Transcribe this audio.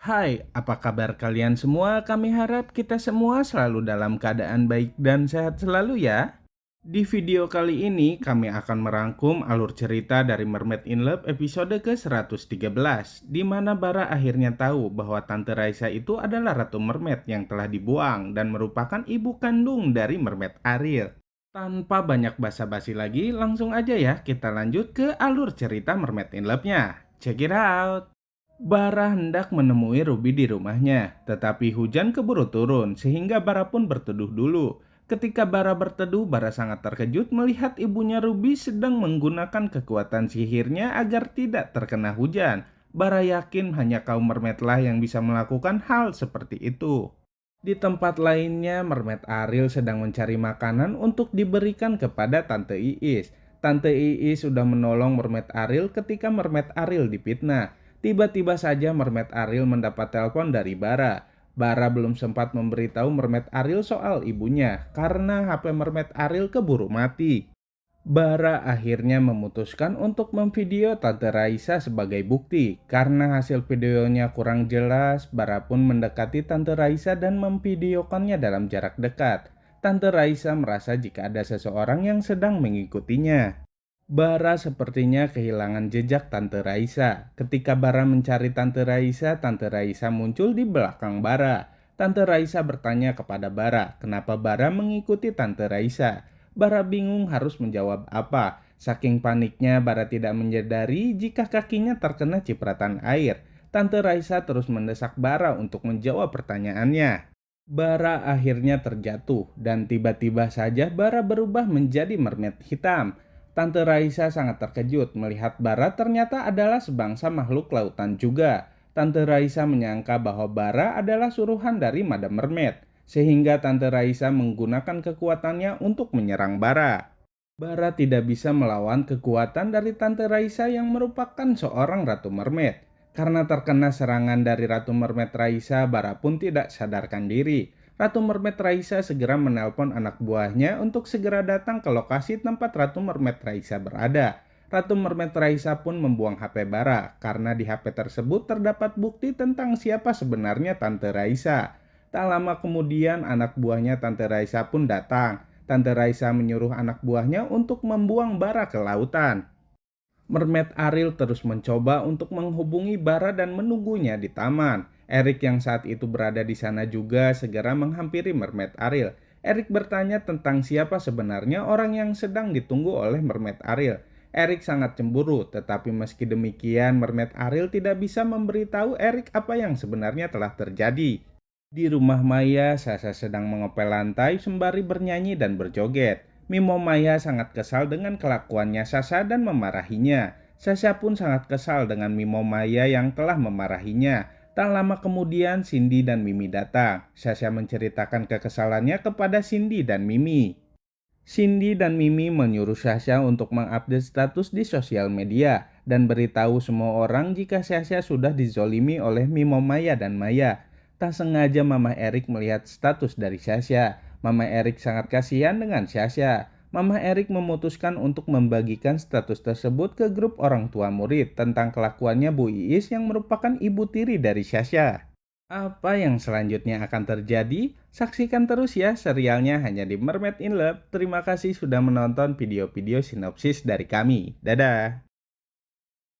Hai, apa kabar kalian semua? Kami harap kita semua selalu dalam keadaan baik dan sehat selalu ya. Di video kali ini kami akan merangkum alur cerita dari Mermaid in Love episode ke-113, di mana Bara akhirnya tahu bahwa Tante Raisa itu adalah Ratu Mermaid yang telah dibuang dan merupakan ibu kandung dari Mermaid Ariel. Tanpa banyak basa-basi lagi, langsung aja ya kita lanjut ke alur cerita Mermaid in Love-nya. Check it out! Bara hendak menemui Ruby di rumahnya, tetapi hujan keburu turun sehingga Bara pun berteduh dulu. Ketika Bara berteduh, Bara sangat terkejut melihat ibunya Ruby sedang menggunakan kekuatan sihirnya agar tidak terkena hujan. Bara yakin hanya kaum mermaidlah yang bisa melakukan hal seperti itu. Di tempat lainnya, Mermaid Ariel sedang mencari makanan untuk diberikan kepada Tante Iis. Tante Iis sudah menolong Mermaid Ariel ketika Mermaid Ariel dipitnah. Tiba-tiba saja Mermaid Ariel mendapat telepon dari Bara. Bara belum sempat memberitahu Mermaid Ariel soal ibunya karena HP Mermaid Ariel keburu mati. Bara akhirnya memutuskan untuk memvideo Tante Raisa sebagai bukti. Karena hasil videonya kurang jelas, Bara pun mendekati Tante Raisa dan memvideokannya dalam jarak dekat. Tante Raisa merasa jika ada seseorang yang sedang mengikutinya. Bara sepertinya kehilangan jejak Tante Raisa. Ketika Bara mencari Tante Raisa muncul di belakang Bara. Tante Raisa bertanya kepada Bara, kenapa Bara mengikuti Tante Raisa. Bara bingung harus menjawab apa. Saking paniknya, Bara tidak menyadari jika kakinya terkena cipratan air. Tante Raisa terus mendesak Bara untuk menjawab pertanyaannya. Bara akhirnya terjatuh dan tiba-tiba saja Bara berubah menjadi mermaid hitam. Tante Raisa sangat terkejut melihat Bara ternyata adalah sebangsa makhluk lautan juga. Tante Raisa menyangka bahwa Bara adalah suruhan dari Madam Mermaid, sehingga Tante Raisa menggunakan kekuatannya untuk menyerang Bara. Bara tidak bisa melawan kekuatan dari Tante Raisa yang merupakan seorang Ratu Mermaid. Karena terkena serangan dari Ratu Mermaid Raisa, Bara pun tidak sadarkan diri. Ratu Mermaid Raisa segera menelpon anak buahnya untuk segera datang ke lokasi tempat Ratu Mermaid Raisa berada. Ratu Mermaid Raisa pun membuang HP Bara karena di HP tersebut terdapat bukti tentang siapa sebenarnya Tante Raisa. Tak lama kemudian anak buahnya Tante Raisa pun datang. Tante Raisa menyuruh anak buahnya untuk membuang Bara ke lautan. Mermaid Ariel terus mencoba untuk menghubungi Bara dan menunggunya di taman. Eric yang saat itu berada di sana juga segera menghampiri Mermaid Ariel. Eric bertanya tentang siapa sebenarnya orang yang sedang ditunggu oleh Mermaid Ariel. Eric sangat cemburu, tetapi meski demikian Mermaid Ariel tidak bisa memberitahu Eric apa yang sebenarnya telah terjadi. Di rumah Maya, Sasha sedang mengepel lantai sembari bernyanyi dan berjoget. Mimo Maya sangat kesal dengan kelakuannya Sasha dan memarahinya. Sasha pun sangat kesal dengan Mimo Maya yang telah memarahinya. Tak lama kemudian Cindy dan Mimi datang. Sasha menceritakan kekesalannya kepada Cindy dan Mimi. Cindy dan Mimi menyuruh Sasha untuk mengupdate status di sosial media dan beritahu semua orang jika Sasha sudah dizolimi oleh Mimo Maya dan Maya. Tak sengaja Mama Erik melihat status dari Sasha. Mama Erik sangat kasihan dengan Sasha. Mama Erik memutuskan untuk membagikan status tersebut ke grup orang tua murid tentang kelakuannya Bu Iis yang merupakan ibu tiri dari Sasha. Apa yang selanjutnya akan terjadi? Saksikan terus ya serialnya hanya di Mermaid in Love. Terima kasih sudah menonton video-video sinopsis dari kami. Dadah!